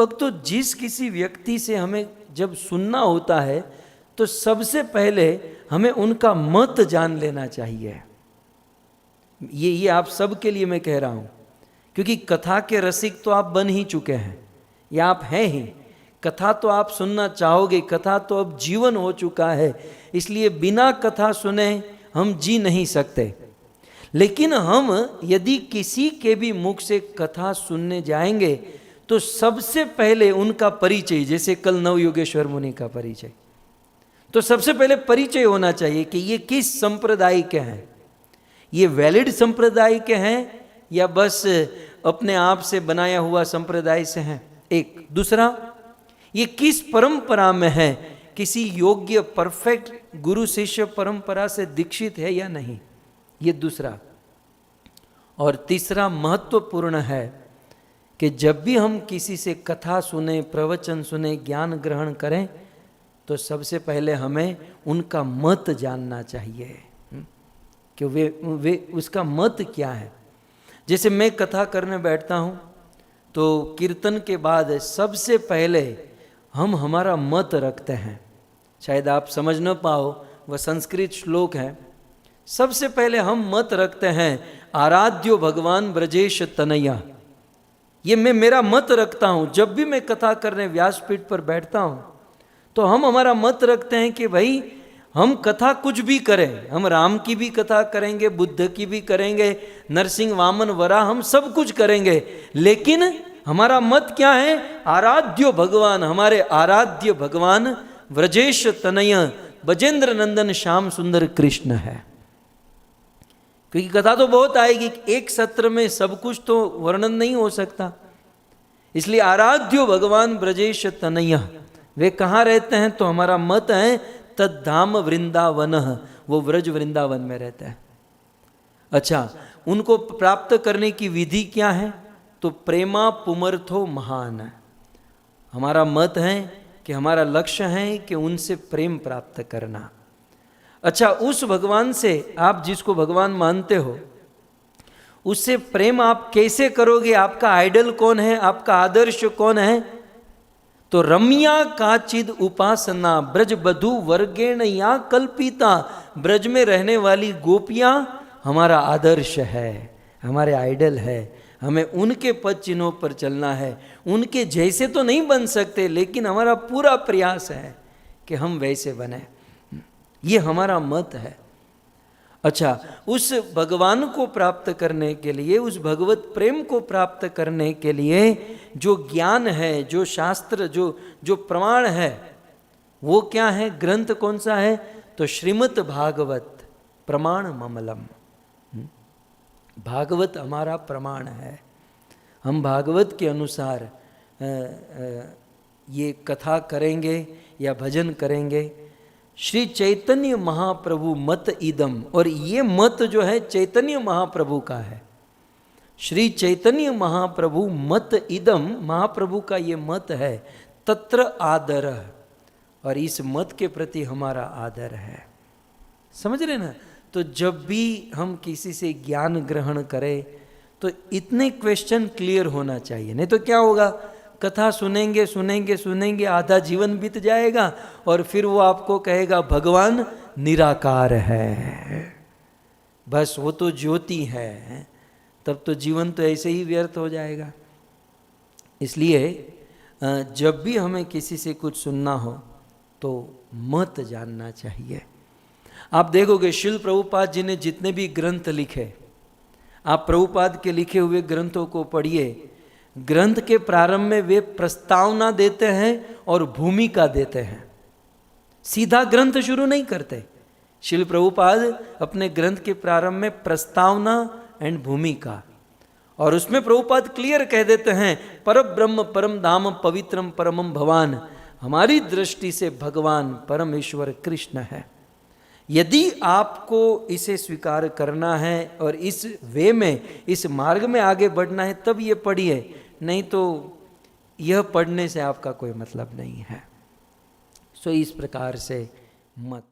भक्तों, जिस किसी व्यक्ति से हमें जब सुनना होता है तो सबसे पहले हमें उनका मत जान लेना चाहिए। ये आप सबके लिए मैं कह रहा हूं, क्योंकि कथा के रसिक तो आप बन ही चुके हैं, या आप हैं ही। कथा तो आप सुनना चाहोगे, कथा तो अब जीवन हो चुका है, इसलिए बिना कथा सुने हम जी नहीं सकते। लेकिन हम यदि किसी के भी मुख से कथा सुनने जाएंगे तो सबसे पहले उनका परिचय, जैसे कल नवयोगेश्वर मुनि का परिचय, तो सबसे पहले परिचय होना चाहिए कि ये किस संप्रदाय के हैं, ये वैलिड संप्रदाय के हैं या बस अपने आप से बनाया हुआ संप्रदाय से हैं। एक दूसरा, ये किस परंपरा में है, किसी योग्य परफेक्ट गुरु शिष्य परंपरा से दीक्षित है या नहीं, ये दूसरा। और तीसरा महत्वपूर्ण है कि जब भी हम किसी से कथा सुने, प्रवचन सुने, ज्ञान ग्रहण करें तो सबसे पहले हमें उनका मत जानना चाहिए कि वे उसका मत क्या है। जैसे मैं कथा करने बैठता हूँ तो कीर्तन के बाद सबसे पहले हम हमारा मत रखते हैं। शायद आप समझ न पाओ, वह संस्कृत श्लोक है। सबसे पहले हम मत रखते हैं, आराध्यो भगवान ब्रजेश तनया। ये मैं मेरा मत रखता हूँ। जब भी मैं कथा करने व्यासपीठ पर बैठता हूँ तो हम हमारा मत रखते हैं कि भाई हम कथा कुछ भी करें, हम राम की भी कथा करेंगे, बुद्ध की भी करेंगे, नरसिंह वामन वराह, हम सब कुछ करेंगे, लेकिन हमारा मत क्या है, आराध्यो भगवान, हमारे आराध्य भगवान व्रजेश तनय बजेंद्र नंदन श्याम सुंदर कृष्ण है। क्योंकि कथा तो बहुत आएगी, एक सत्र में सब कुछ तो वर्णन नहीं हो सकता, इसलिए आराध्यो भगवान ब्रजेश तनय, वे कहाँ रहते हैं, तो हमारा मत है तद्धाम वृंदावन, वो व्रज वृंदावन में रहता है। अच्छा, उनको प्राप्त करने की विधि क्या है, तो प्रेमा पुमर्थो महान। हमारा मत है कि हमारा लक्ष्य है कि उनसे प्रेम प्राप्त करना। अच्छा, उस भगवान से, आप जिसको भगवान मानते हो, उससे प्रेम आप कैसे करोगे, आपका आइडल कौन है, आपका आदर्श कौन है, तो रम्या काचिद उपासना ब्रज बधु वर्गेण या कल्पिता, ब्रज में रहने वाली गोपियां हमारा आदर्श है, हमारे आइडल है। हमें उनके पद चिन्हों पर चलना है। उनके जैसे तो नहीं बन सकते, लेकिन हमारा पूरा प्रयास है कि हम वैसे बने, ये हमारा मत है। अच्छा, उस भगवान को प्राप्त करने के लिए, उस भगवत प्रेम को प्राप्त करने के लिए जो ज्ञान है, जो शास्त्र, जो प्रमाण है, वो क्या है, ग्रंथ कौन सा है, तो श्रीमद् भागवत प्रमाण ममलम। भागवत हमारा प्रमाण है। हम भागवत के अनुसार ये कथा करेंगे या भजन करेंगे। श्री चैतन्य महाप्रभु मत इदम, और ये मत जो है चैतन्य महाप्रभु का है। श्री चैतन्य महाप्रभु मत इदम, महाप्रभु का ये मत है। तत्र आदर, और इस मत के प्रति हमारा आदर है। समझ रहे ना। तो जब भी हम किसी से ज्ञान ग्रहण करें तो इतने क्वेश्चन क्लियर होना चाहिए, नहीं तो क्या होगा, कथा सुनेंगे सुनेंगे सुनेंगे, आधा जीवन बीत जाएगा और फिर वो आपको कहेगा भगवान निराकार है, बस वो तो ज्योति है, तब तो जीवन तो ऐसे ही व्यर्थ हो जाएगा। इसलिए जब भी हमें किसी से कुछ सुनना हो तो मत जानना चाहिए। आप देखोगे शिल प्रभुपाद जी ने जितने भी ग्रंथ लिखे, आप प्रभुपाद के लिखे हुए ग्रंथों को पढ़िए। ग्रंथ के प्रारंभ में वे प्रस्तावना देते हैं और भूमिका देते हैं, सीधा ग्रंथ शुरू नहीं करते। शिल प्रभुपाद अपने ग्रंथ के प्रारंभ में प्रस्तावना एंड भूमिका, और उसमें प्रभुपाद क्लियर कह देते हैं परम ब्रह्म परम धाम पवित्रम परमम भवान, हमारी दृष्टि से भगवान परमेश्वर कृष्ण है। यदि आपको इसे स्वीकार करना है और इस वे में, इस मार्ग में आगे बढ़ना है, तब ये पढ़िए, नहीं तो यह पढ़ने से आपका कोई मतलब नहीं है। सो इस प्रकार से मत